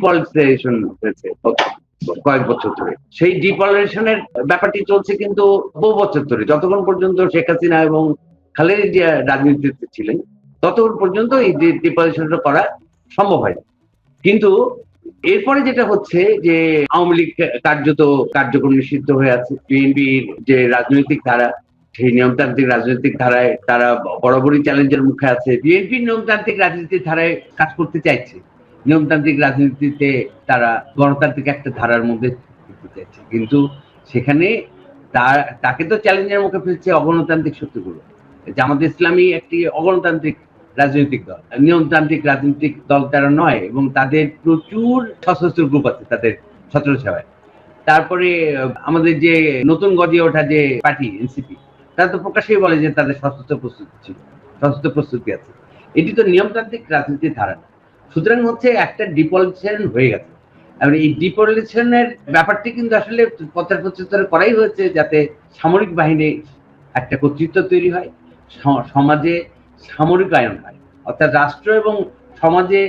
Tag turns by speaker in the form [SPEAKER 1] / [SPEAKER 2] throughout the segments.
[SPEAKER 1] ডিপলিটিসাইজেশন হয়েছে কয়েক বছর ধরে। সেই ডিপলিটিসাইজেশনের ব্যাপারটি চলছে কিন্তু বহু বছর ধরে, যতক্ষণ পর্যন্ত শেখ হাসিনা এবং খালেদা জিয়া রাজনীতিতে ছিলেন ততক্ষণ পর্যন্ত এই ডিপলিটিসাইজেশনটা করা সম্ভব হয়। কিন্তু এরপরে যেটা হচ্ছে যে আওয়ামী লীগ কার্যত কার্যক্রম নিষিদ্ধ হয়ে আছে। বিএনপির যে রাজনৈতিক ধারা, সেই নিয়মতান্ত্রিক রাজনৈতিক ধারায় তারা বরাবরই চ্যালেঞ্জের মুখে আছে। বিএনপি নিয়মতান্ত্রিক রাজনীতির ধারায় কাজ করতে চাইছে, নিয়মতান্ত্রিক রাজনীতিতে তারা গণতান্ত্রিক একটা ধারার মধ্যে করতে চাইছে, কিন্তু সেখানে তাকে তো চ্যালেঞ্জের মুখে ফেলছে অগণতান্ত্রিক শক্তিগুলো। জামাত ইসলামী একটি অগণতান্ত্রিক রাজনৈতিক দল, নিয়মতান্ত্রিক রাজনৈতিক দল তারা নয়, এবং তাদের প্রচুর সশস্ত্র গ্রুপ আছে তাদের ছত্রছায়ায়। তারপরে আমাদের যে নতুন গজিয়ে ওঠা যে পার্টি এনসিপি, তারা তো প্রকাশেই বলে যে তাদের সশস্ত্র প্রস্তুতি আছে। এটি তো নিয়মতান্ত্রিক রাজনীতির ধারা না। সুতরাং হচ্ছে একটা ডিপলিটিসাইজেশন হয়ে গেছে। এবং এই ডিপলিটিসাইজেশনের ব্যাপারটি কিন্তু আসলে পথের প্রচেষ্টা করাই হয়েছে যাতে সামরিক বাহিনী একটা কর্তৃত্ব তৈরি হয়, সমাজে সামরিকায়ন হয়, অর্থাৎ রাষ্ট্র এবং সমাজে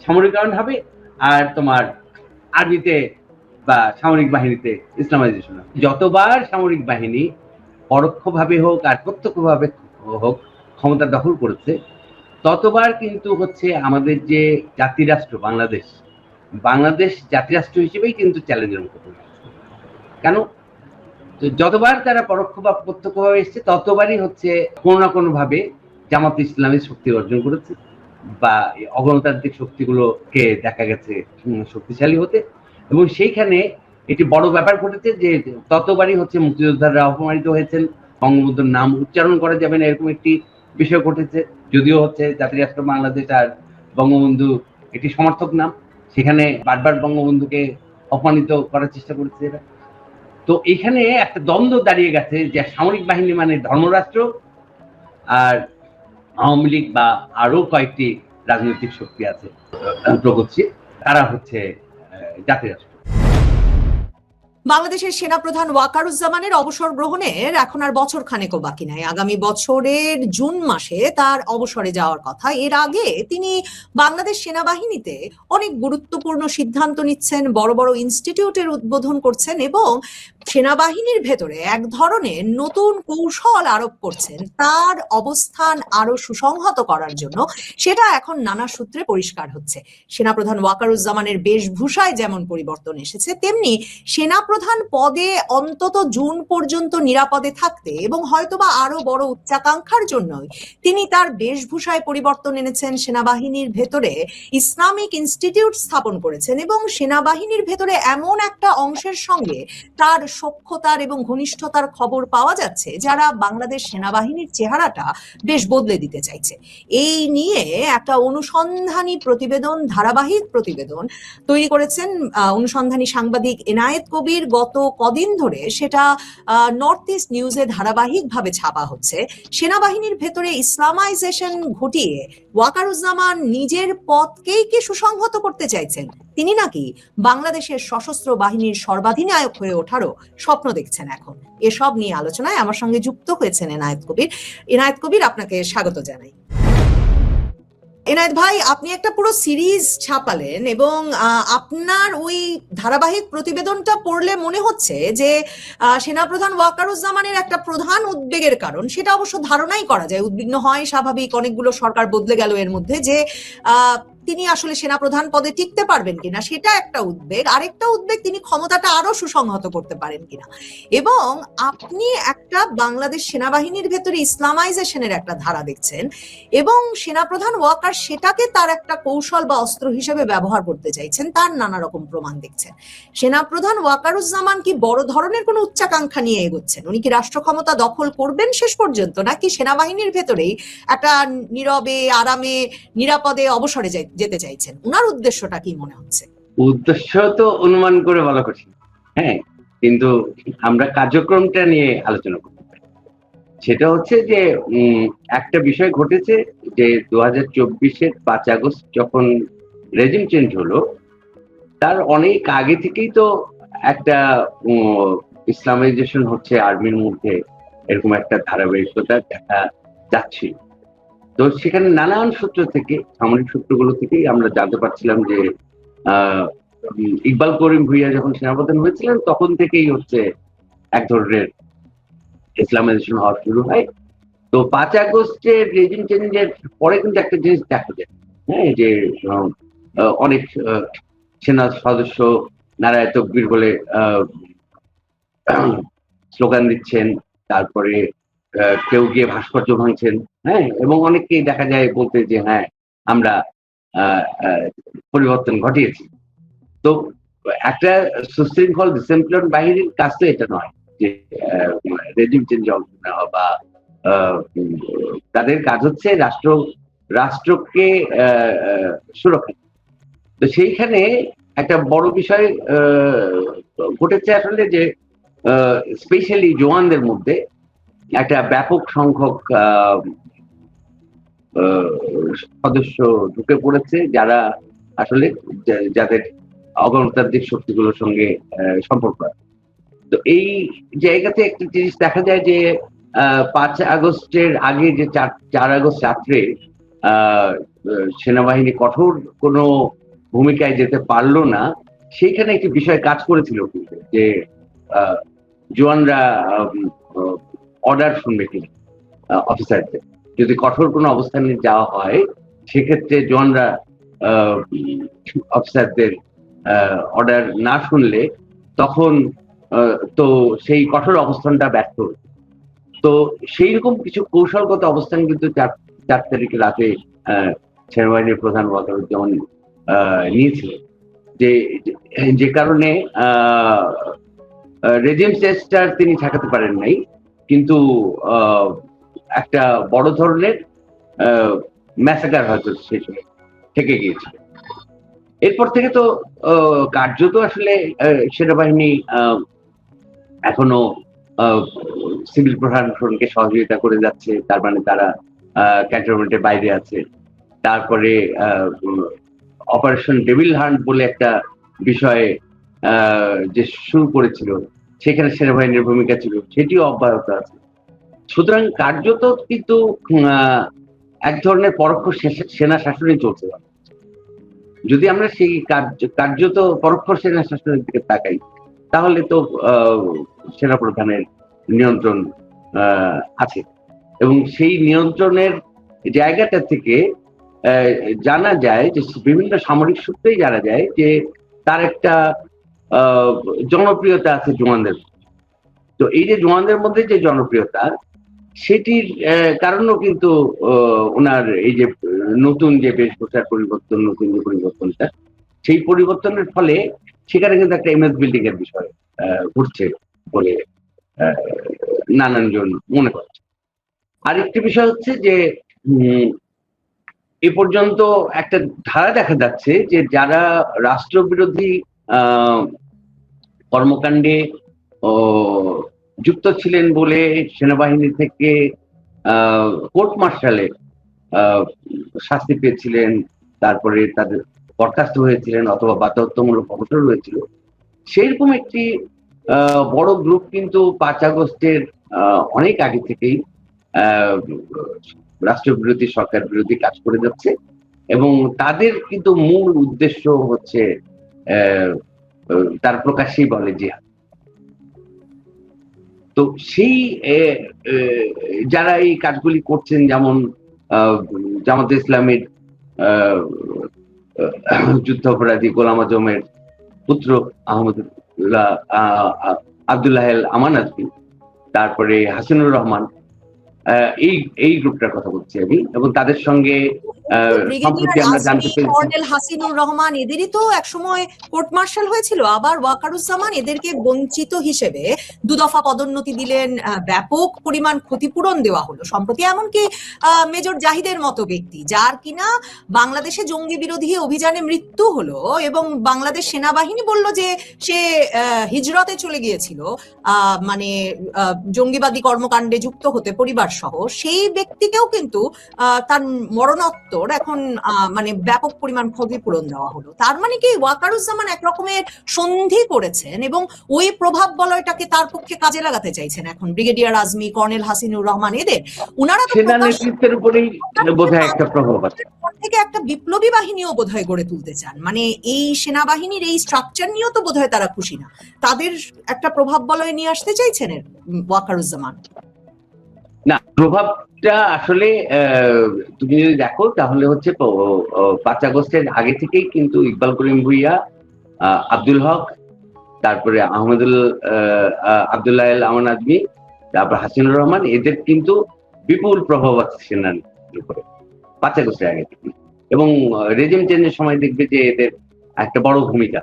[SPEAKER 1] সামরিকায়ন হবে, আর তোমার আর্মিতে বা সামরিক বাহিনীতে ইসলামাইজেশন হবে। যতবার সামরিক বাহিনী পরোক্ষভাবে হোক আর প্রত্যক্ষভাবে হোক ক্ষমতা দখল করেছে, ততবার কিন্তু হচ্ছে আমাদের যে জাতিরাষ্ট্র বাংলাদেশ জাতিরাষ্ট্র হিসেবেই কিন্তু চ্যালেঞ্জের মুখে পড়ে। কেন? যতবার তারা পরোক্ষ বা প্রত্যক্ষভাবে এসছে, ততবারই হচ্ছে কোনো না কোনো ভাবে জামাত ইসলামী শক্তি অর্জন করেছে, বা অগণতান্ত্রিক শক্তিগুলোকে দেখা গেছে শক্তিশালী হতে। এবং সেইখানে এটি বড় ব্যাপার ঘটেছে যে ততবারই হচ্ছে মুক্তিযোদ্ধারা অপমানিত হয়েছেন, বঙ্গবন্ধুর নাম উচ্চারণ করা যাবে না এরকম একটি বিষয় ঘটেছে। যদিও হচ্ছে জাতীয় রাষ্ট্র বাংলাদেশ আর বঙ্গবন্ধু এটি সমর্থক নাম, সেখানে বারবার বঙ্গবন্ধুকে অপমানিত করার চেষ্টা করেছে এরা। তো এখানে একটা দ্বন্দ্ব দাঁড়িয়ে গেছে যে সামরিক বাহিনী মানে ধর্মরাষ্ট্র, আর আওয়ামী লীগ বা আরো কয়েকটি রাজনৈতিক শক্তি আছে প্রগতিশীল, তারা হচ্ছে জাতীয় রাষ্ট্র।
[SPEAKER 2] বাংলাদেশের সেনাপ্রধান ওয়াকারুজ্জামানের অবসর গ্রহণের এখন আর বছর খানেকও বাকি নাই। আগামী বছরের জুন মাসে তার অবসরে যাওয়ার কথা। এর আগে তিনি বাংলাদেশ সেনাবাহিনীতে অনেক গুরুত্বপূর্ণ সিদ্ধান্ত নিচ্ছেন, বড় বড় ইনস্টিটিউটের উদ্বোধন করছেন এবং সেনাবাহিনীর ভেতরে এক ধরনের নতুন কৌশল আরোপ করছেন তার অবস্থান আরো সুসংহত করার জন্য। সেটা এখন নানা সূত্রে পরিষ্কার হচ্ছে। সেনাপ্রধান ওয়াকারুজ্জামানের বেশভূষায় যেমন পরিবর্তন এসেছে, তেমনি সেনাপ্রধান পদে অন্তত জুন পর্যন্ত নিরাপদে থাকতে এবং হয়তোবা আরো বড় উচ্চাকাঙ্ক্ষার জন্যই তিনি তার বেশভূষায় পরিবর্তন এনেছেন। সেনাবাহিনীর ভেতরে ইসলামিক ইনস্টিটিউট স্থাপন করেছেন এবং সেনাবাহিনীর ভেতরে এমন একটা অংশের সঙ্গে তার সখ্যতার এবং ঘনিষ্ঠতার খবর পাওয়া যাচ্ছে যারা বাংলাদেশ সেনাবাহিনীর চেহারাটা বেশ বদলে দিতে চাইছে। এই নিয়ে একটা অনুসন্ধানী প্রতিবেদন, ধারাবাহিক প্রতিবেদন তৈরি করেছেন অনুসন্ধানী সাংবাদিক এনায়েত কবির। গত কদিন ধরে সেটা নর্থ ইস্ট নিউজে ধারাবাহিকভাবে ছাপা হচ্ছে। সেনাবাহিনীর ভেতরে ইসলামাইজেশন ঘটিয়ে ওয়াকারুজ্জামান নিজের পদকেই কি সুসংহত করতে চাইছেন? তিনি নাকি বাংলাদেশের সশস্ত্র বাহিনীর সর্বাধিনায়ক হয়ে ওঠারও স্বপ্ন দেখছেন এখন। এসব নিয়ে আলোচনায় আমার সঙ্গে যুক্ত হয়েছেন এনায়েত কবির। এনায়েত কবির, আপনাকে স্বাগত জানাই। এনায়েত ভাই, আপনি একটা পুরো সিরিজ ছাপালেন এবং আপনার ওই ধারাবাহিক প্রতিবেদনটা পড়লে মনে হচ্ছে যে সেনাপ্রধান ওয়াকারুজ্জামানের একটা প্রধান উদ্বেগের কারণ, সেটা অবশ্য ধারণাই করা যায়, উদ্বিগ্ন হয় স্বাভাবিক, অনেকগুলো সরকার বদলে গেল এর মধ্যে, যে তিনি আসলে সেনাপ্রধান পদে টিকতে পারবেন কিনা সেটা একটা উদ্বেগ। আরেকটা উদ্বেগ তিনি ক্ষমতাটা আরো সুসংহত করতে পারেন কিনা। এবং আপনি একটা বাংলাদেশ সেনাবাহিনীর ভেতরে ইসলামাইজেশনের একটা ধারা দেখছেন এবং সেনাপ্রধান ওয়াকার সেটাকে তার একটা কৌশল বা অস্ত্র হিসেবে ব্যবহার করতে চাইছেন, তার নানা রকম প্রমাণ দেখছেন। সেনাপ্রধান ওয়াকারুজ্জামান কি বড় ধরনের কোনো উচ্চাকাঙ্ক্ষা নিয়ে এগোচ্ছেন? উনি কি রাষ্ট্র ক্ষমতা দখল করবেন শেষ পর্যন্ত, নাকি সেনাবাহিনীর ভেতরেই একটা নীরবে আরামে নিরাপদে অবসরে যেতে চাইছেন? ওনার উদ্দেশ্যটা কি মনে হচ্ছে?
[SPEAKER 1] উদ্দেশ্য তো অনুমান করে বলা কঠিন, হ্যাঁ, কিন্তু আমরা কার্যক্রমটা নিয়ে আলোচনা করতে পারি। সেটা হচ্ছে যে একটা বিষয় ঘটেছে যে 2024-এর 5 আগস্ট যখন রেজিম চেঞ্জ হলো, তার অনেক আগে থেকেই তো একটা ইসলামাইজেশন হচ্ছে আর্মির মধ্যে, এরকম একটা ধারাবাহিকতা দেখা যাচ্ছিল। তো সেখানে নানান সূত্র থেকে, সামরিক সূত্রগুলো থেকেই আমরা জানতে পারছিলাম যে ইকবাল করিম ভুঁইয়া যখন সেনাপ্রধান হয়েছিলেন তখন থেকেই হচ্ছে এক ধরনের ইসলামাইজেশন হওয়া শুরু হয়। তো 5 আগস্টের রেজিম চেঞ্জের পরে কিন্তু একটা জিনিস দেখা যায়, হ্যাঁ, যে অনেক সেনা সদস্য নারায়ে তকবীর বলে স্লোগান দিচ্ছেন, তারপরে কেউ গিয়ে ভাস্কর্য ভাঙছেন, হ্যাঁ, এবং অনেককেই দেখা যায় বলতে যে হ্যাঁ আমরা পরিবর্তন ঘটিয়েছি। তো একটা সুশৃঙ্খল ডিসিপ্লিন বাহিনীর কাজ তো এটা নয় যে রেজিম চেঞ্জ অংশ নেওয়া বা তাদের কাজ হচ্ছে রাষ্ট্রকে সুরক্ষা। তো সেইখানে একটা বড় বিষয় ঘটেছে আসলে, যে স্পেশালি জওয়ানদের মধ্যে একটা ব্যাপক সংখ্যক সদস্য ঢুকে পড়েছে যারা আসলে যাদের অগণতান্ত্রিক শক্তিগুলোর সঙ্গে সম্পর্ক আছে। তো এই জায়গাতে একটা জিনিস দেখা যায় যে 5 আগস্টের আগে যে 4 আগস্ট রাত্রে সেনাবাহিনী কঠোর কোনো ভূমিকায় যেতে পারলো না, সেইখানে একটি বিষয় কাজ করেছিল যে জওয়ানরা অর্ডার শুনবে কিনা অফিসারদের। যদি কঠোর কোনো অবস্থানে যাওয়া হয় সেক্ষেত্রে জওয়ানরা অফিসারদের অর্ডার না শুনলে তখন তো সেই কঠোর অবস্থানটা ব্যর্থ। তো সেই রকম কিছু কৌশলগত অবস্থান কিন্তু 4 তারিখে রাতে সেনাবাহিনীর প্রধান ওয়াকারুজ্জামান নিয়েছিলেন, যে কারণে রেজিম চেঞ্জটা তিনি ঠেকাতে পারেন নাই, কিন্তু একটা বড় ধরনের ম্যাসাকার হয়তো সেই সময় থেকে গিয়েছিল। এরপর থেকে তো কার্যত আসলে সেনাবাহিনী এখনো সিভিল প্রশাসনকে সহযোগিতা করে যাচ্ছে, তার মানে তারা ক্যান্টনমেন্টের বাইরে আছে। তারপরে অপারেশন ডেভিল হান্ট বলে একটা বিষয়ে যে শুরু করেছিল, সেখানে সেনাবাহিনীর ভূমিকা ছিল, সেটিও অব্যাহত আছে। সুতরাং কার্যত কিন্তু এক ধরনের পরোক্ষ সেনা শাসনই চলছে। যদি আমরা সেই কার্যত পরোক্ষ সেনা শাসনের দিকে তাকাই তাহলে তো সেনাপ্রধানের নিয়ন্ত্রণ আছে, এবং সেই নিয়ন্ত্রণের জায়গাটা থেকে জানা যায় যে বিভিন্ন সামরিক সূত্রেই জানা যায় যে তার একটা জনপ্রিয়তা আছে জওয়ানদের। তো এই যে জওয়ানদের মধ্যে যে জনপ্রিয়তা, সেটির কারণও কিন্তু ওনার এই যে নতুন যে বেশভূষার পরিবর্তন, নতুন যে পরিবর্তনটা, সেই পরিবর্তনের ফলে সেখানে কিন্তু একটা ইমেজ বিল্ডিং এর বিষয় ঘটছে বলে নানানজন মনে করছে। আরেকটি বিষয় হচ্ছে যে এ পর্যন্ত একটা ধারা দেখা যাচ্ছে যে যারা রাষ্ট্রবিরোধী কর্মকাণ্ডে যুক্ত ছিলেন বলে সেনাবাহিনী থেকে কোর্ট মার্শালে শাস্তি পেয়েছিলেন, তারপরে তাদের বরখাস্ত হয়েছিলেন অথবা বাধ্যতামূলক অবসর হয়েছিল, সেইরকম একটি বড় গ্রুপ কিন্তু 5 আগস্টের অনেক আগে থেকেই রাষ্ট্রবিরোধী, সরকার বিরোধী কাজ করে যাচ্ছে, এবং তাদের কিন্তু মূল উদ্দেশ্য হচ্ছে তার প্রকাশ্যেই বলে জিহাদ। তো সেই যারা এই কাজগুলি করছেন, যেমন জামাতে ইসলামের যুদ্ধাপরাধী গোলাম আজমের পুত্র আব্দুল্লাহ আমান আজমি, তারপরে হাসিনুর রহমান, এই গ্রুপটার কথা বলছি আমি, এবং তাদের সঙ্গে সম্প্রতি আমরা জানতে পেরেছি
[SPEAKER 2] কর্নেল হাসিনুর রহমান এদেরই তো একসময় কোর্ট মার্শাল হয়েছিল। আবার ওয়াকারুজ্জামান এদেরকে বঞ্চিত হিসেবে 2 দফা পদোন্নতি দিলেন, ব্যাপক পরিমাণ ক্ষতিপূরণ দেওয়া হলো সম্প্রতি। এমনকি মেজর জাহিদের মতো ব্যক্তি, যার কিনা বাংলাদেশে জঙ্গি বিরোধী অভিযানে মৃত্যু হলো এবং বাংলাদেশ সেনাবাহিনী বলল যে সে হিজরতে চলে গিয়েছিল, মানে জঙ্গিবাদী কর্মকাণ্ডে যুক্ত হতে পরিবার সহ সেই ব্যক্তিকেও কিন্তু তার মরণোত্তর এখন মানে ব্যাপক পরিমাণ ক্ষতিপূরণ দেওয়া হলো। তার মানে কি ওয়াকারুজ্জামান এক রকমের সন্ধি করেছেন এবং ওই প্রভাব বলয়টাকে তার পক্ষে কাজে লাগাতে চাইছেন এখন ব্রিগেডিয়ার আজমি, কর্নেল হাসিনুর রহমান এদের। উনারা তো
[SPEAKER 1] সেনা নেতৃত্বের উপরেই বোধহয় একটা প্রভাব আছে,
[SPEAKER 2] থেকে একটা বিপ্লবী বাহিনীও বোধহয় গড়ে তুলতে চান। মানে এই সেনাবাহিনীর এই স্ট্রাকচার নিয়েও তো বোধহয় তারা খুশি না, তাদের একটা প্রভাব বলয় নিয়ে আসতে চাইছেন ওয়াকারুজ্জামান।
[SPEAKER 1] না প্রভাবটা আসলে তুমি যদি দেখো তাহলে হচ্ছে 5 আগস্টের আগে থেকেই কিন্তু ইকবাল করিম ভুইয়া, আব্দুল হক, তারপরে আব্দুল্লাহ আমান আজমি, তারপর হাসিনুর রহমান, এদের কিন্তু বিপুল প্রভাব আছে সেনার উপরে 5 আগস্টের আগে থেকে, এবং রেজিম চেঞ্জের সময় দেখবে যে এদের একটা বড় ভূমিকা।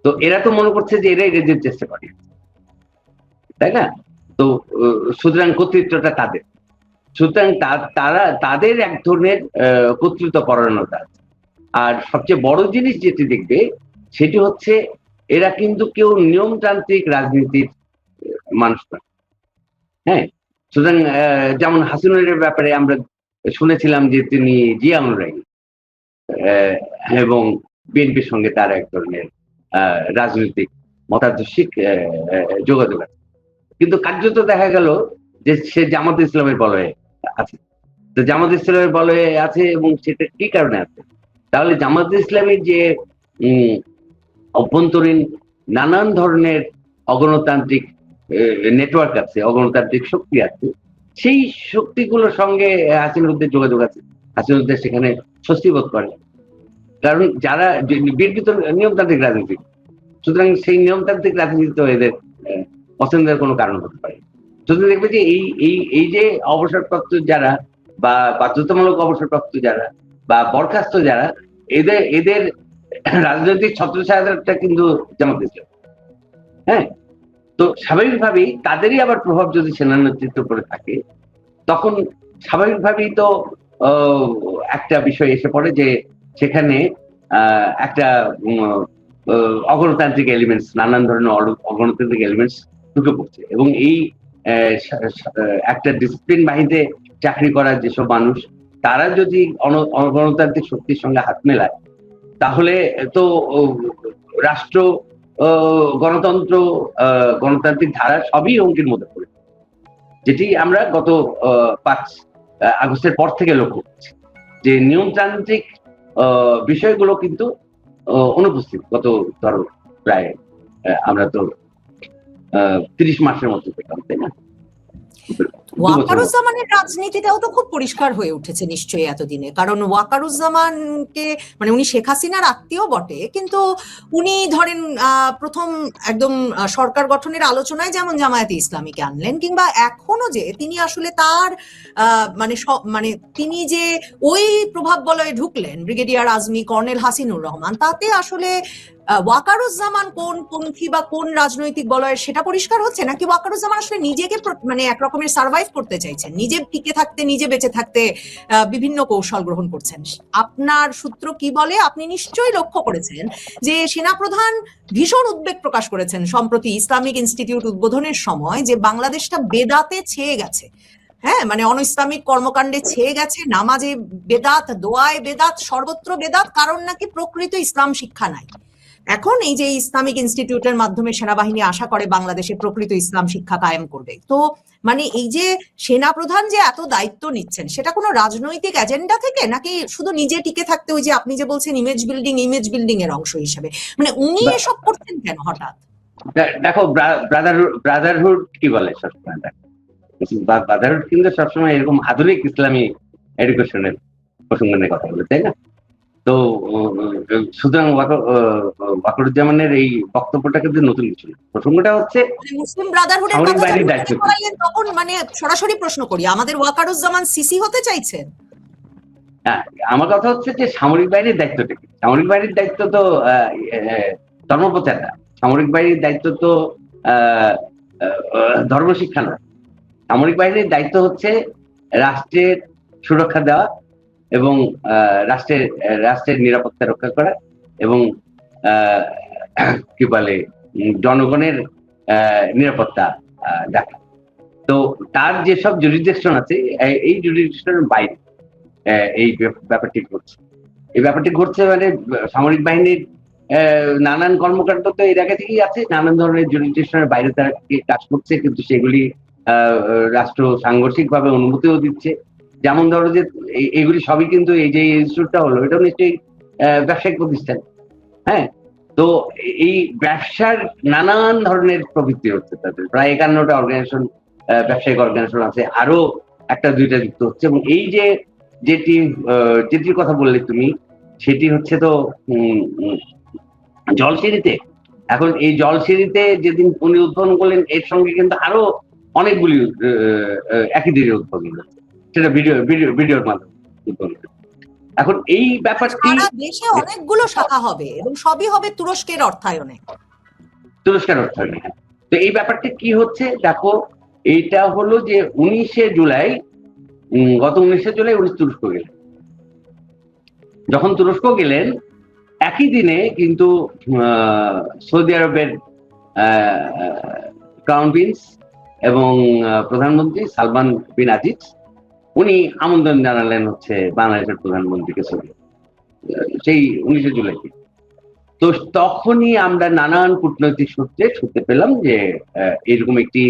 [SPEAKER 1] তো এরা তো মনে করছে যে এরাই রেজিম চেষ্টা করে, তাই না? তো সুতরাং কর্তৃত্বটা তাদের, সুতরাং তাদের এক ধরনের কর্তৃত্ব পরায়ণতা আছে। আর সবচেয়ে বড় জিনিস যেটি দেখবে সেটি হচ্ছে এরা কিন্তু কেউ নিয়মতান্ত্রিক রাজনীতির মানুষ না। হ্যাঁ, সুতরাং যেমন হাসিনুরের ব্যাপারে আমরা শুনেছিলাম যে তিনি জিয়া অনুরাগী এবং বিএনপির সঙ্গে তার এক ধরনের রাজনৈতিক মতাদর্শিক যোগাযোগ আছে, কিন্তু কার্যত দেখা গেল যে সে জামাত ইসলামের বলয়ে আছে। তো জামাত ইসলামের বলয়ে আছে এবং সেটা কি কারণে আছে? তাহলে জামাত ইসলামের যে অভ্যন্তরীণ নানান ধরনের অগণতান্ত্রিক নেটওয়ার্ক আছে, অগণতান্ত্রিক শক্তি আছে, সেই শক্তিগুলোর সঙ্গে হাসিনুরদের যোগাযোগ আছে। হাসিনুরদের সেখানে স্বস্তি বোধ করে, কারণ যারা বিএনপি তো নিয়মতান্ত্রিক রাজনীতি, সুতরাং সেই নিয়মতান্ত্রিক রাজনীতি তো এদের পছন্দের কোনো কারণ হতে পারে। সুতরাং দেখবে যে এই যে অবসরপ্রাপ্ত যারা বা বাধ্যতামূলক অবসরপ্রাপ্ত যারা বা বরখাস্ত যারা, এদের রাজনৈতিক ছত্রছায়াটা কিন্তু জামাত ইসলাম। হ্যাঁ, তো স্বাভাবিকভাবেই তাদেরই আবার প্রভাব যদি সেনা নেতৃত্বের উপরে থাকে, তখন স্বাভাবিকভাবেই তো একটা বিষয় এসে পড়ে যে সেখানে একটা অগণতান্ত্রিক এলিমেন্টস, নানান ধরনের অগণতান্ত্রিক এলিমেন্টস ঢুকে পড়ছে, এবং এই একটা ডিসিপ্লিন বাহিনীতে চাকরি করার যেসব মানুষ, তারা যদি অগণতান্ত্রিক শক্তির সঙ্গে হাত মেলায়, তাহলে তো রাষ্ট্র, গণতন্ত্র, গণতান্ত্রিক ধারা সবই হুমকির মধ্যে পড়ে, যেটি আমরা গত 5 আগস্টের পর থেকে লক্ষ্য করছি যে নিয়মতান্ত্রিক বিষয়গুলো কিন্তু অনুপস্থিত। গত ধরো প্রায় আমরা তো 30 মাসের মতো পেলাম, তাই না?
[SPEAKER 2] ওয়াকারুজ্জামানের রাজনীতিটাও তো খুব পরিষ্কার হয়ে উঠেছে নিশ্চয়ই এতদিনে, কারণ ওয়াকারুজ্জামানকে মানে উনি শেখ হাসিনার আত্মীয় বটে, কিন্তু উনি ধরেন প্রথম একদম সরকার গঠনের আলোচনায় যেমন জামায়াতে ইসলামীকে আনলেন, কিংবা এখনো যে তিনি আসলে তার মানে তিনি যে ওই প্রভাব বলয়ে ঢুকলেন ব্রিগেডিয়ার আজমি, কর্নেল হাসিনুর রহমান, তাতে আসলে ওয়াকারুজ্জামান কোন পন্থী বা কোন রাজনৈতিক বলয়ের সেটা পরিষ্কার হচ্ছে, নাকি ওয়াকারুজ্জামান আসলে নিজেকে মানে এক রকমের সার্ভাইভ করতে চাইছেন, নিজে টিকে থাকতে, নিজে বেঁচে থাকতে বিভিন্ন কৌশল গ্রহণ করছেন? আপনার সূত্র কি বলে? আপনি নিশ্চয়ই লক্ষ্য করেছেন যে সেনাপ্রধান ভীষণ উদ্বেগ প্রকাশ করেছেন সম্প্রতি ইসলামিক ইনস্টিটিউট উদ্বোধনের সময়, যে বাংলাদেশটা বেদাতে ছেয়ে গেছে। হ্যাঁ, মানে অনইসলামিক কর্মকাণ্ডে ছেয়ে গেছে, নামাজে বেদাত, দোয়ায় বেদাত, সর্বত্র বেদাত, কারণ নাকি প্রকৃত ইসলাম শিক্ষা নাই। এখন এই যে ইসলামিক ইনস্টিটিউটের মাধ্যমে সেনাবাহিনী আশা করে বাংলাদেশে প্রকৃত ইসলাম শিক্ষা কায়েম করবে, তো মানে এই যে সেনাপ্রধান যে এত দায়িত্ব নিচ্ছেন, সেটা কোনো রাজনৈতিক এজেন্ডা থেকে, নাকি শুধু নিজে টিকে থাকতে, ওই যে আপনি যে বলছেন ইমেজ বিল্ডিং এর অংশ হিসেবে, মানে উনি এসব করছেন কেন হঠাৎ?
[SPEAKER 1] দেখো, ব্রাদারহুড কি বলে সবসময়, ব্রাদারহুড কিন্তু সবসময় এরকম আধুনিক ইসলামী এডুকেশনের প্রসঙ্গ নিয়ে কথা বলে, তাই না? তো সুতরাং ওয়াকারুজ্জামানের এই বক্তব্যটা কিন্তু নতুন কিছু না। প্রসঙ্গটা হচ্ছে
[SPEAKER 2] মুসলিম ব্রাদারহুডের কথা তখন মানে সরাসরি প্রশ্ন করি, আমাদের ওয়াকারুজ্জামান সিসি হতে চাইছেন?
[SPEAKER 1] হ্যাঁ, আমার কথা হচ্ছে যে সামরিক বাহিনীর দায়িত্বটা কি? সামরিক বাহিনীর দায়িত্ব তো ধর্মপ্রচার না, সামরিক বাহিনীর দায়িত্ব তো ধর্মশিক্ষা না। সামরিক বাহিনীর দায়িত্ব হচ্ছে রাষ্ট্রের সুরক্ষা দেওয়া এবং রাষ্ট্রের নিরাপত্তা রক্ষা করা এবং কি বলে জনগণের নিরাপত্তা দেখা। তো তার যেসব জুরিডিকশন আছে এই জুরিডিকশনের বাইরে এই ব্যাপারটি ঘটছে। এই ব্যাপারটি ঘটছে মানে সামরিক বাহিনীর নানান কর্মকাণ্ড তো এর আগে থেকেই আছে, নানান ধরনের জুরিডিকশনের বাইরে তারা কাজ করছে, কিন্তু সেগুলি রাষ্ট্র সাংঘর্ষিক ভাবে অনুমতিও দিচ্ছে। যেমন ধরো যে এইগুলি সবই কিন্তু এই যে ইনস্টিটিউটটা হলো, এটাও নিশ্চয়ই ব্যবসায়িক প্রতিষ্ঠান। হ্যাঁ, তো এই ব্যবসার নানান ধরনের প্রবৃত্তি হচ্ছে তাদের, প্রায় 51টা অর্গানাইজেশন, ব্যবসায়িক অর্গানাইজেশন আছে, আরো একটা দুইটা যুক্ত হচ্ছে। এবং এই যে যেটির কথা বললে তুমি, সেটি হচ্ছে তো জলসিঁড়িতে। এখন এই জলসিঁড়িতে যেদিন উনি উদ্বোধন করলেন, এর সঙ্গে কিন্তু আরো অনেকগুলি একই দিনে উদ্বোধন হচ্ছে, সেটা ভিডিওর মাধ্যমে উদ্বোধন। এখন এই ব্যাপারটি
[SPEAKER 2] সারা দেশে অনেকগুলো শাখা হবে এবং সবই হবে তুরস্কের অর্থায়নে।
[SPEAKER 1] তুরস্কের অর্থায়নে। তো এই ব্যাপারটা কি হচ্ছে দেখো, এইটা হলো যে 19শে জুলাই, গত 19শে জুলাই উনি তুরস্ক গেলেন। যখন তুরস্ক গেলেন একই দিনে কিন্তু সৌদি আরবের ক্রাউন প্রিন্স এবং প্রধানমন্ত্রী সালমান বিন আজিজ উনি আমন্ত্রণ জানালেন হচ্ছে বাংলাদেশের প্রধানমন্ত্রীকে সৌদি, সেই 19শে জুলাই। তো তখনই আমরা নানান কূটনৈতিক সূত্রে শুনতে পেলাম যে এরকম একটি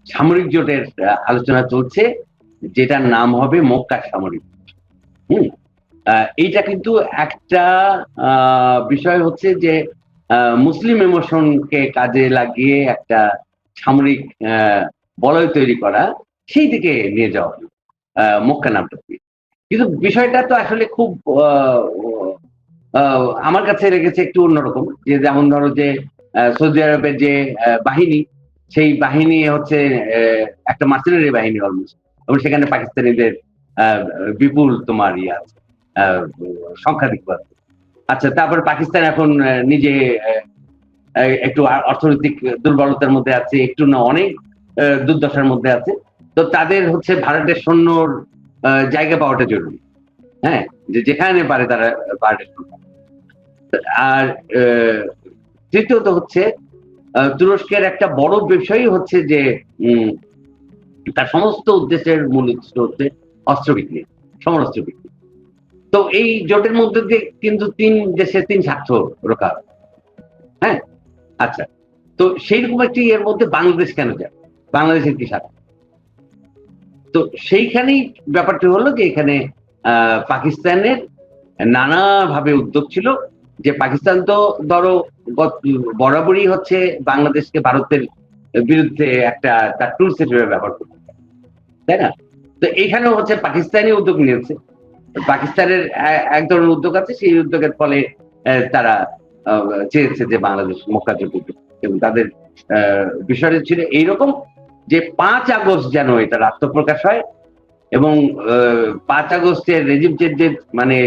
[SPEAKER 1] সামরিক জোটের আলোচনা চলছে, যেটার নাম হবে মক্কা সামরিক। এইটা কিন্তু একটা বিষয় হচ্ছে যে মুসলিম ইমোশনকে কাজে লাগিয়ে একটা সামরিক বলয় তৈরি করা, সেই দিকে নিয়ে যাওয়া হলো মক্কা নামটা। কিন্তু বিষয়টা তো আসলে খুব আমার কাছে লেগেছে একটু অন্যরকম, যে যেমন ধরো যে সৌদি আরবের যে বাহিনী, সেই বাহিনী হচ্ছে একটা মার্সেনারি বাহিনী অলমোস্ট, এবং সেখানে পাকিস্তানিদের বিপুল তোমার ইয়ে আছে, সংখ্যাধিক আছে। আচ্ছা, তারপর পাকিস্তান এখন নিজে একটু অর্থনৈতিক দুর্বলতার মধ্যে আছে, একটু না অনেক দুর্দশার মধ্যে আছে। তো তাদের হচ্ছে ভারতের সৈন্যর জায়গা পাওয়াটা জরুরি। হ্যাঁ, যে যেখানে পারে তারা ভারতের সৈন্য। আর তৃতীয়ত হচ্ছে তুরস্কের একটা বড় বিষয় হচ্ছে যে তার সমস্ত উদ্দেশ্যের মূল উদ্দেশ্য হচ্ছে অস্ত্র বিক্রি, সমরাস্ত্র বিক্রি। তো এই জোটের মধ্যে দিয়ে কিন্তু 3 দেশের 3 স্বার্থ রক্ষা। হ্যাঁ, আচ্ছা, তো সেইরকম একটি এর মধ্যে বাংলাদেশ কেন যায়, বাংলাদেশের কি স্বার্থ? তো সেইখানেই ব্যাপারটি হলো যে এখানে পাকিস্তানের নানাভাবে উদ্যোগ ছিল, যে পাকিস্তান তো ধরো বরাবরই হচ্ছে বাংলাদেশকে ভারতের বিরুদ্ধে একটা তার টুলস হিসেবে ব্যবহার করতে, তাই না? তো এইখানেও হচ্ছে পাকিস্তানি উদ্যোগ নিয়েছে, পাকিস্তানের এক ধরনের উদ্যোগ আছে, সেই উদ্যোগের ফলে তারা চেয়েছে যে বাংলাদেশ মক্কা জোট, এবং তাদের বিষয়টা ছিল এইরকম যে 5 আগস্ট যেন এটার আত্মপ্রকাশ হয়, এবং 5 আগস্টের রেজিম চেঞ্জের মানে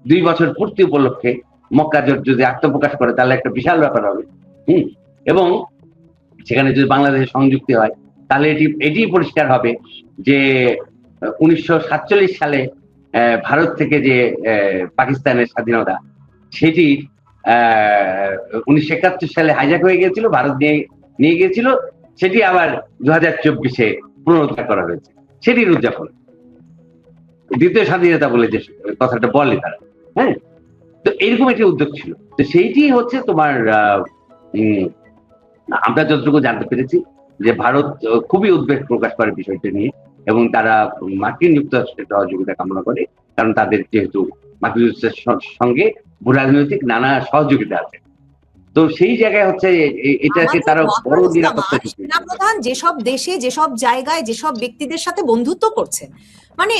[SPEAKER 1] 2 বছর পূর্তি উপলক্ষে মক্কা জোট যদি আত্মপ্রকাশ করে তাহলে একটা বিশাল ব্যাপার হবে। এবং সেখানে যদি বাংলাদেশের সংযুক্তি হয় তাহলে এটি পরিষ্কার হবে যে 1947 সালে ভারত থেকে যে পাকিস্তানের স্বাধীনতা, সেটি 1971 সালে হাইজ্যাক হয়ে গিয়েছিল, ভারত নিয়ে গিয়েছিল, সেটি আবার 2024-এ পুনরুদ্ধার করা হয়েছে, সেটির উদযাপন, দ্বিতীয় স্বাধীনতা বলে যে কথাটা বলে তারা। হ্যাঁ, তো এইরকম একটি উদ্যোগ ছিল। তো সেইটি হচ্ছে তোমার আমরা যতটুকু জানতে পেরেছি যে ভারত খুবই উদ্বেগ প্রকাশ করে বিষয়টা নিয়ে, এবং তারা মার্কিন যুক্তরাষ্ট্রের সহযোগিতা কামনা করে, কারণ তাদের যেহেতু মার্কিন যুক্তরাষ্ট্রের সঙ্গে ভূরাজনৈতিক নানা সহযোগিতা আছে। তো সেই জায়গায় হচ্ছে এটাকে তারা বড় নিরাপত্তা
[SPEAKER 2] প্রধান যেসব দেশে, যেসব জায়গায়, যেসব ব্যক্তিদের সাথে বন্ধুত্ব করছেন, মানে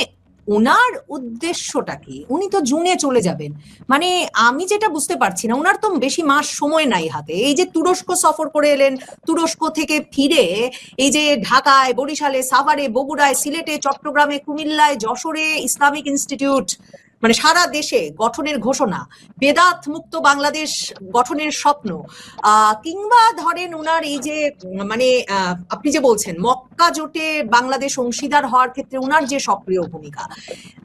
[SPEAKER 2] ওনার উদ্দেশ্যটা কি? উনি তো জুনে চলে যাবেন, মানে আমি যেটা বুঝতে পারছি না, ওনার তো বেশি মাস সময় নাই হাতে। এই যে তুরস্ক সফর করে এলেন, তুরস্ক থেকে ফিরে এই যে ঢাকায়, বরিশালে, সাভারে, বগুড়ায়, সিলেটে, চট্টগ্রামে, কুমিল্লায়, যশোরে ইসলামিক ইনস্টিটিউট, মানে সারা দেশে গঠনের ঘোষণা, বেদাত মুক্ত বাংলাদেশ গঠনের স্বপ্ন, কিংবা ধরেন উনার এই যে মানে আপনি যে বলছেন মক্কা জোটে বাংলাদেশ অংশীদার হওয়ার ক্ষেত্রে উনার যে সক্রিয় ভূমিকা,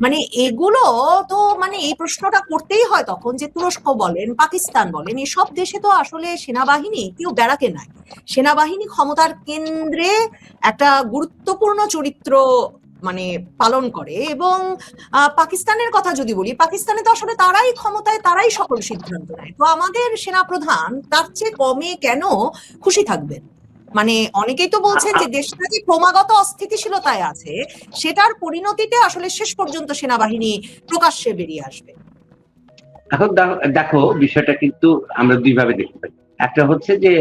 [SPEAKER 2] মানে এগুলো তো মানে এই প্রশ্নটা করতেই হয় তখন যে তুরস্ক বলেন, পাকিস্তান বলেন, এসব দেশে তো আসলে সেনাবাহিনী কেউ ব্যারাকে নাই, সেনাবাহিনী ক্ষমতার কেন্দ্রে একটা গুরুত্বপূর্ণ চরিত্র মানে পালন করে। এবং পাকিস্তানের কথা যদি বলি, পাকিস্তানে তো আসলে তারাই ক্ষমতায়, তারাই সকল সিদ্ধান্ত নেয়। তো আমাদের সেনাপ্রধান তার চেয়ে কমে কেন খুশি থাকবেন? মানে অনেকেই তো বলছেন যে দেশটা যে ক্রমাগত অস্থিতিশীলতায় আছে, সেটার পরিণতিতে আসলে শেষ পর্যন্ত সেনাবাহিনী প্রকাশ্যে বেরিয়ে আসবে।
[SPEAKER 1] এখন দেখো, বিষয়টা কিন্তু আমরা দুইভাবে দেখতে পাই। একটা হচ্ছে যে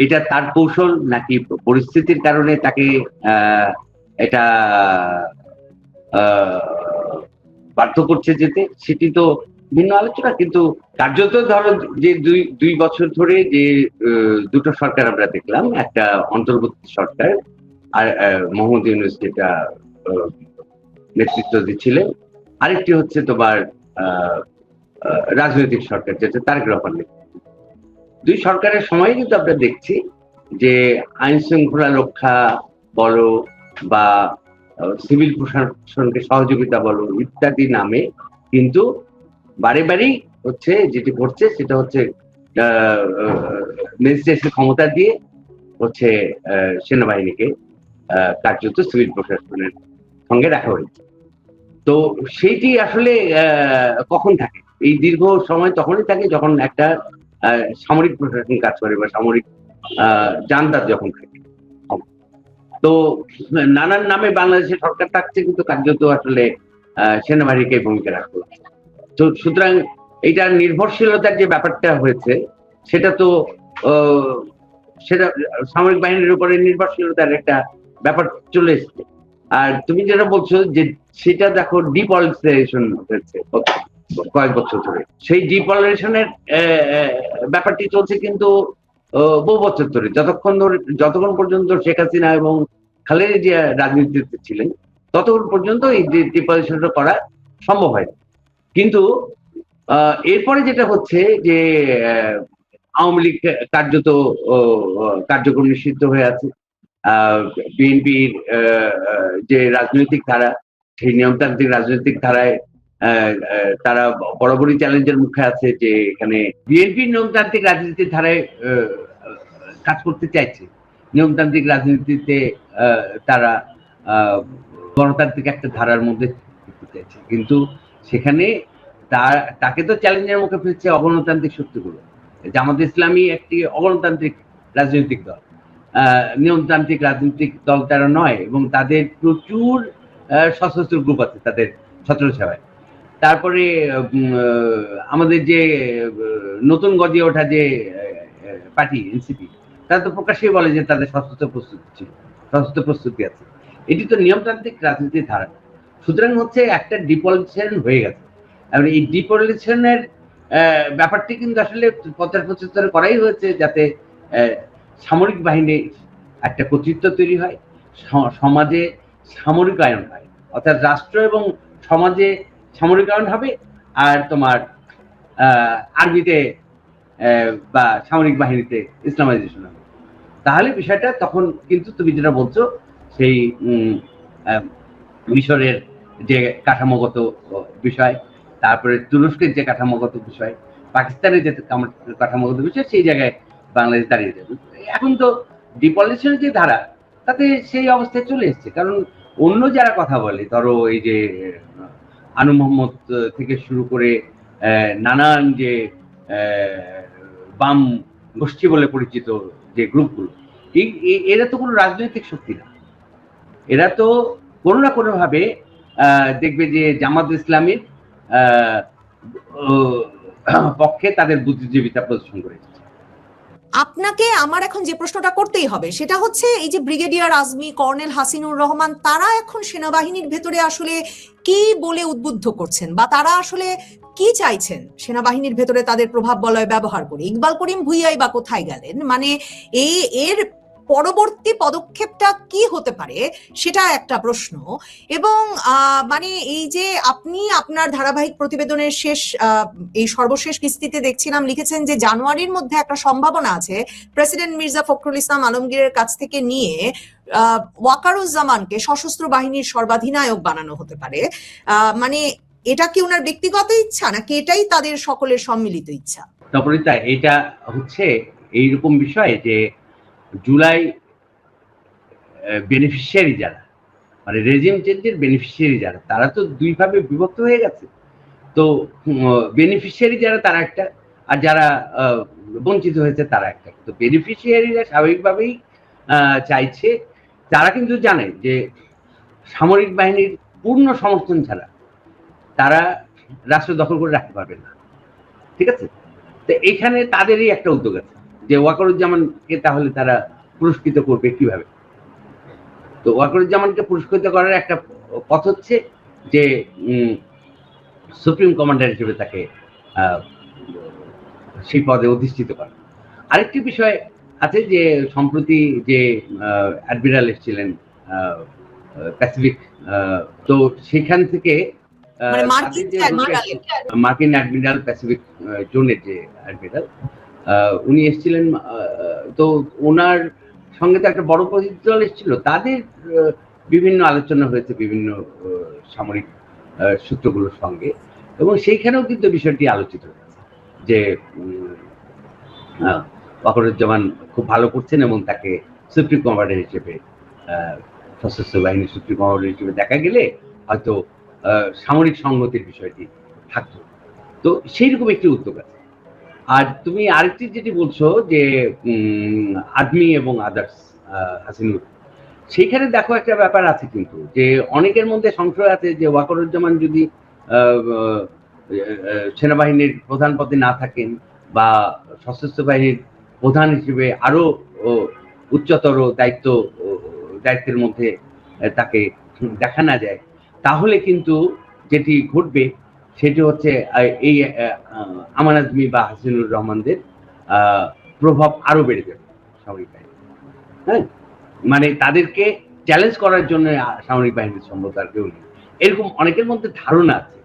[SPEAKER 1] এটা তার কৌশল নাকি পরিস্থিতির কারণে তাকে এটা বাধ্য করছে যেতে, সেটি তো ভিন্ন আলোচনা। কিন্তু কার্যত ধরো যে দুই বছর ধরে যে দুটো সরকার আমরা দেখলাম, একটা অন্তর্বর্তী সরকার আর মোহাম্মদ ইউনূস যেটা নেতৃত্ব দিচ্ছিলেন, আরেকটি হচ্ছে তোমার রাজনৈতিক সরকার যেটা তারেক রহমান নেতৃত্ব। দুই সরকারের সময় কিন্তু আমরা দেখছি যে আইন শৃঙ্খলা রক্ষা বলো বা সিভিল প্রশাসনকে সহযোগিতা বলো ইত্যাদি নামে কিন্তু বারে বারেই হচ্ছে যেটি ঘটছে সেটা হচ্ছে ম্যাজিস্ট্রেটের ক্ষমতা দিয়ে হচ্ছে সেনাবাহিনীকে কার্যত সিভিল প্রশাসনের সঙ্গে রাখা হয়েছে। তো সেইটি আসলে কখন থাকে? এই দীর্ঘ সময় তখনই থাকে যখন একটা সামরিক প্রশাসন কাজ করে বা সামরিক জান্তার যখন থাকে। তো নানান নামে বাংলাদেশের সরকার থাকছে, কিন্তু কার্যত আসলে সেনাবাহিনীকে ভূমিকা রাখতে হচ্ছে। তো সুতরাং এইটা নির্ভরশীলতার যে ব্যাপারটা হয়েছে সেটা তো সেটা সামরিক বাহিনীর উপরে নির্ভরশীলতার একটা ব্যাপার চলে এসছে। আর তুমি যেটা বলছো যে সেটা দেখো ডিপলিটিসাইজেশন হয়েছে কয়েক বছর ধরে, সেই ডিপলিটিসাইজেশনের ব্যাপারটি চলছে কিন্তু বহু বছর ধরে, যতক্ষণ পর্যন্ত শেখ হাসিনা এবং খালেদা জিয়া রাজনীতিতে ছিলেন ততক্ষণ পর্যন্ত এই ডিপলিটিসাইজেশনটা করা সম্ভব হয়। কিন্তু এরপরে যেটা হচ্ছে যে আওয়ামী লীগ কার্যত কার্যক্রম নিষিদ্ধ হয়ে আছে, বিএনপির যে রাজনৈতিক ধারা, সেই নিয়মতান্ত্রিক রাজনৈতিক ধারায় তারা বরাবরই চ্যালেঞ্জের মুখে আছে যে এখানে বিএনপির নিয়মতান্ত্রিক রাজনীতির ধারায় কাজ করতে চাইছে, নিয়মতান্ত্রিক রাজনীতিতে তারা গণতান্ত্রিক একটা ধারার মধ্যে করতে চাইছে। কিন্তু সেখানে তাকে তো চ্যালেঞ্জের মুখে ফেলছে অগণতান্ত্রিক শক্তিগুলো। জামাত ইসলামী একটি অগণতান্ত্রিক রাজনৈতিক দল, নিয়মতান্ত্রিক রাজনৈতিক দল তারা নয়, এবং তাদের প্রচুর সশস্ত্র গ্রুপ আছে তাদের ছত্রছায়ায়। তারপরে আমাদের যে নতুন গজিয়ে ওঠা যে পার্টি এনসিপি, তারা তো প্রকাশ্যেই বলে যে তাদের সশস্ত্র প্রস্তুতি আছে। এটি তো নিয়মতান্ত্রিক রাজনীতির ধারা। সুতরাং হচ্ছে একটা ডিপলিটিসাইজেশন হয়ে গেছে। আর এই ডিপলিটিসাইজেশনের ব্যাপারটি কিন্তু আসলে 50-75 করাই হয়েছে যাতে সামরিক বাহিনীর একটা কর্তৃত্ব তৈরি হয়, সমাজে সামরিকায়ন হয়, অর্থাৎ রাষ্ট্র এবং সমাজে সামরিকায়ন হবে, আর তোমার আর্মিতে বা সামরিক বাহিনীতে ইসলামাইজেশন হবে। তাহলে বিষয়টা তখন কিন্তু তুমি যেটা বলছো সেই মিশরের যে কাঠামোগত বিষয়, তারপরে তুরস্কের যে কাঠামোগত বিষয়, পাকিস্তানের যে কাঠামোগত বিষয়, সেই জায়গায় বাংলাদেশ দাঁড়িয়ে যাবে। এখন তো ডিপলিটিসাইজেশনের যে ধারা, তাতে সেই অবস্থায় চলে এসছে। কারণ অন্য যারা কথা বলে, ধরো এই যে আনু মোহাম্মদ থেকে শুরু করে নানান যে বাম গোষ্ঠী বলে পরিচিত যে গ্রুপগুলো, এরা তো কোনো রাজনৈতিক শক্তি না। এরা তো কোনো না কোনো ভাবে দেখবে যে জামাত ইসলামীর পক্ষে তাদের বুদ্ধিজীবিতা প্রদর্শন করেছে।
[SPEAKER 2] আপনাকে আমার এখন যে প্রশ্নটা করতেই হবে সেটা হচ্ছে, এই যে ব্রিগেডিয়ার আজমি, কর্নেল হাসিনুর রহমান, তারা এখন সেনাবাহিনীর ভেতরে আসলে কি বলে উদ্বুদ্ধ করছেন, বা তারা আসলে কি চাইছেন সেনাবাহিনীর ভেতরে তাদের প্রভাব বলয় ব্যবহার করে? ইকবাল করিম ভুইয়াই বা কোথায় গেলেন? মানে এর পরবর্তী পদক্ষেপটা কি হতে পারে সেটা একটা প্রশ্ন। এবং মানে এই যে আপনি আপনার ধারাবাহিক প্রতিবেদনের এই সর্বশেষ কিস্তিতে দেখছিলাম লিখেছেন যে জানুয়ারির মধ্যে একটা সম্ভাবনা আছে প্রেসিডেন্ট মির্জা ফখরুল ইসলাম আলমগীরের কাছ থেকে নিয়ে ওয়াকারুজ্জামানকে সশস্ত্র বাহিনীর সর্বাধিনায়ক বানানো হতে পারে। মানে এটা কি ওনার ব্যক্তিগত ইচ্ছা নাকি এটাই তাদের সকলের সম্মিলিত ইচ্ছা?
[SPEAKER 1] তপরিতা, এটা হচ্ছে এইরকম বিষয় যে জুলাই বেনিফিশিয়ারি যারা, মানে রেজিম চেঞ্জের বেনিফিশিয়ারি যারা, তারা তো দুই ভাবে বিভক্ত হয়ে গেছে। তো বেনিফিশিয়ারি যারা তারা একটা, আর যারা বঞ্চিত হয়েছে তারা একটা। তো বেনিফিশিয়ারিরা স্বাভাবিকভাবেই চাইছে, তারা কিন্তু জানে যে সামরিক বাহিনীর পূর্ণ সমর্থন ছাড়া তারা রাষ্ট্র দখল করে রাখতে পারবে না, ঠিক আছে? তো এখানে তাদেরই একটা উদ্যোগ আছে যে ওয়াকারুজ্জামানকে তাহলে তারা পুরস্কৃত করবে কিভাবে। তো ওয়াকারুজ্জামানকে পুরস্কৃত করার একটা পথ হচ্ছে যে সুপ্রিম কমান্ডার হিসেবে তাকে সেই পদে অধিষ্ঠিত করা। আরেকটি বিষয় আছে যে সম্প্রতি যে অ্যাডমিরাল এসেছিলেন প্যাসিফিক, তো সেখান থেকে মার্কিন অ্যাডমিরাল প্যাসিফিক জোনের যে অ্যাডমিরাল উনি এসেছিলেন, তো ওনার সঙ্গে তো একটা বড় প্রতিনিধি দল এসেছিল, তাদের বিভিন্ন আলোচনা হয়েছে বিভিন্ন সামরিক সূত্রগুলোর সঙ্গে, এবং সেইখানেও কিন্তু বিষয়টি আলোচিত হয়েছে যে ওয়াকারুজ্জামান খুব ভালো করছেন এবং তাকে সুপ্রিম কমান্ডার হিসেবে, সশস্ত্র বাহিনীর সুপ্রিম কমান্ডার হিসেবে দেখা গেলে হয়তো সামরিক সংহতির বিষয়টি থাকতো। তো সেইরকম একটি উদ্যোগ আছে। আর তুমি আরেকটি যেটি বলছো যে আর্মি এবং আদার্স হাসিনুর, সেইখানে দেখো একটা ব্যাপার আছে কিন্তু, যে অনেকের মধ্যে সংশয় আছে যে ওয়াকারুজ্জামান যদি সেনাবাহিনীর প্রধান পদে না থাকেন বা সশস্ত্র বাহিনীর প্রধান হিসেবে আরো উচ্চতর দায়িত্বের মধ্যে তাকে দেখা না যায়, তাহলে কিন্তু যেটি ঘটবে সেটি হচ্ছে এই আমান আজমি বা হাসিনুর রহমানদের প্রভাব আরো বেড়ে যাবে সামরিক বাহিনী। হ্যাঁ, মানে তাদেরকে চ্যালেঞ্জ করার জন্য সামরিক বাহিনীর সম্ভবত আর কেউ নেই, এরকম অনেকের মধ্যে ধারণা আছে।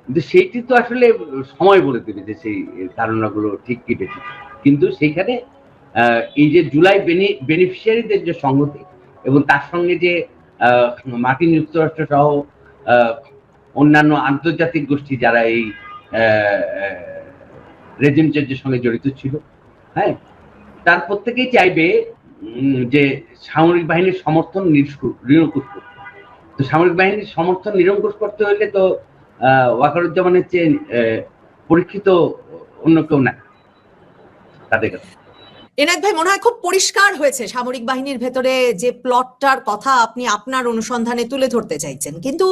[SPEAKER 1] কিন্তু সেইটি তো আসলে সময় বলে দেবে যে সেই ধারণাগুলো ঠিক কি বেশি। কিন্তু সেইখানে এই যে জুলাই বেনিফিশিয়ারিদের যে সংহতি এবং তার সঙ্গে যে মার্কিন যুক্তরাষ্ট্র সহ অন্যান্য আন্তর্জাতিক গোষ্ঠী যারা এই রেজিম চেঞ্জের সঙ্গে জড়িত ছিল, হ্যাঁ, তার প্রত্যেকেই চাইবে যে সামরিক বাহিনীর সমর্থন নিরঙ্কুশ করতে। তো সামরিক বাহিনীর সমর্থন নিরঙ্কুশ করতে হলে তো ওয়াকারুজ্জামানের চেয়ে পরীক্ষিত অন্য কেউ না তাদের কাছে।
[SPEAKER 2] এনায়েত ভাই, মনে হয় খুব পরিষ্কার হয়েছে সামরিক বাহিনীর ভেতরে যে প্লটটার কথা আপনি আপনার অনুসন্ধানে তুলে ধরতে চাইছেন, কিন্তু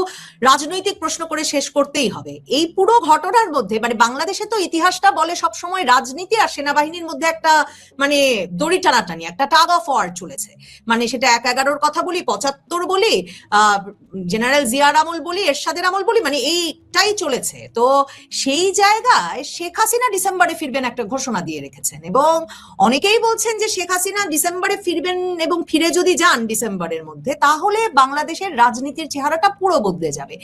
[SPEAKER 2] রাজনৈতিক প্রশ্ন করে শেষ করতেই হবে। এই পুরো ঘটনার মধ্যে মানে বাংলাদেশে তো ইতিহাসটা বলে সবসময় রাজনীতি আর সেনাবাহিনীর মধ্যে একটা মানে দড়ি টানাটানি, একটা টাগ অফ ওয়ার চলেছে। মানে সেটা ১-১১ কথা বলি, ৭৫ বলি, জেনারেল জিয়ার আমল বলি, এরশাদের আমল বলি, মানে এইটাই চলেছে। তো সেই জায়গায় শেখ হাসিনা ডিসেম্বরে ফিরবেন একটা ঘোষণা দিয়ে রেখেছেন, এবং অনেকেই বলছেন যে শেখ হাসিনা ডিসেম্বরে ফিরবেন, এবং ফিরে যদি যান ডিসেম্বরের মধ্যে, তাহলে বাংলাদেশের রাজনীতির চেহারাটা পুরো বদলে যাবে।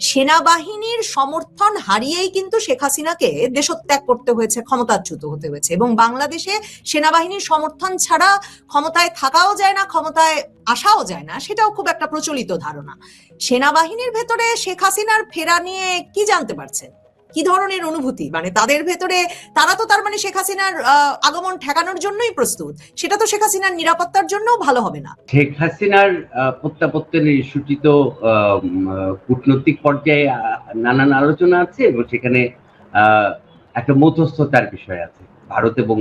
[SPEAKER 2] সেনাবাহিনীর সমর্থন হারিয়েই কিন্তু শেখ হাসিনাকে দেশত্যাগ করতে হয়েছে, ক্ষমতাচ্যুত হতে হয়েছে, এবং বাংলাদেশে সেনাবাহিনীর সমর্থন ছাড়া ক্ষমতায় থাকাও যায় না, ক্ষমতায় আসাও যায় না, সেটাও খুব একটা প্রচলিত ধারণা। সেনাবাহিনীর ভেতরে শেখ হাসিনার ফেরা নিয়ে কি জানতে পারছেন? কি ধরনের অনুভূতি? মানে তাদের ভেতরে তারা তো তার মানে শেখ হাসিনার আগমন ঠেকানোর জন্যই প্রস্তুত, সেটা তো শেখ হাসিনার নিরাপত্তার জন্যও ভালো হবে না।
[SPEAKER 1] শেখ হাসিনার প্রত্যাবর্তনের ইস্যুটি তো কূটনৈতিক পর্যায়ে নানান আলোচনা আছে, এবং সেখানে একটা মধ্যস্থতার বিষয় আছে। ভারত এবং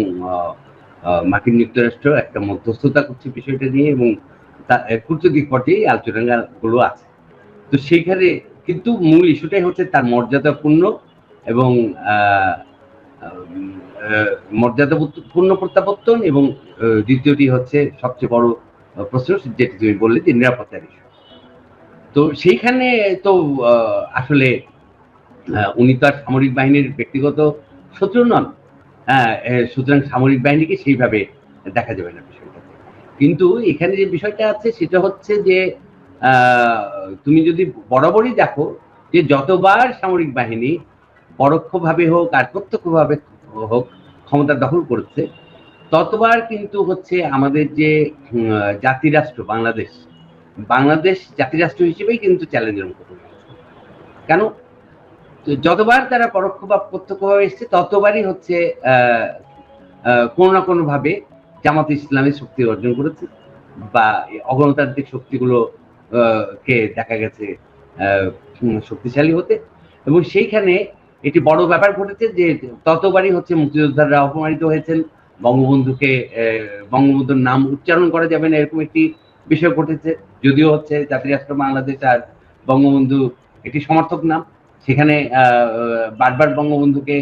[SPEAKER 1] মার্কিন যুক্তরাষ্ট্র একটা মধ্যস্থতা করছে বিষয়টা নিয়ে, এবং কূটনৈতিক পর্যায়ে আলোচনাগুলো আছে। তো সেইখানে কিন্তু মূল ইস্যুটাই হচ্ছে তার মর্যাদাপূর্ণ এবং মর্যাদাপূর্ণ প্রত্যাবর্তন, এবং দ্বিতীয়টি হচ্ছে সবচেয়ে বড় প্রশ্ন যেটি তুমি বললে যে নিরাপত্তার ইস্যু। তো সেইখানে তো আসলে উনি তো আর সামরিক বাহিনীর ব্যক্তিগত শত্রু নন, সুতরাং সামরিক বাহিনীকে সেইভাবে দেখা যাবে না বিষয়টাতে। কিন্তু এখানে যে বিষয়টা আছে সেটা হচ্ছে যে তুমি যদি বরাবরই দেখো যে যতবার সামরিক বাহিনী পরোক্ষভাবে হোক আর প্রত্যক্ষভাবে হোক ক্ষমতা দখল করেছে, ততবার কিন্তু হচ্ছে আমাদের যে জাতিরাষ্ট্র বাংলাদেশ জাতিরাষ্ট্র হিসেবেই কিন্তু চ্যালেঞ্জের মুখোমুখি হয়েছে। কেন? যতবার তারা পরোক্ষ বা প্রত্যক্ষভাবে এসছে, ততবারই হচ্ছে কোনো না কোনো ভাবে জামাত ইসলামী শক্তি অর্জন করেছে, বা অগণতান্ত্রিক শক্তিগুলো কে দেখা গেছে শক্তিশালী হতে। এবং সেইখানে এটি বড় ব্যাপার ঘটেছে যে ততবারই হচ্ছে মুক্তিযোদ্ধারা অপমানিত হয়েছেন, বঙ্গবন্ধুর নাম উচ্চারণ করা যাবে না এরকম একটি বিষয় ঘটেছে। যদিও হচ্ছে জাতিরাষ্ট্র বাংলাদেশ আর বঙ্গবন্ধু একটি সমর্থক নাম, সেখানে বারবার বঙ্গবন্ধুকে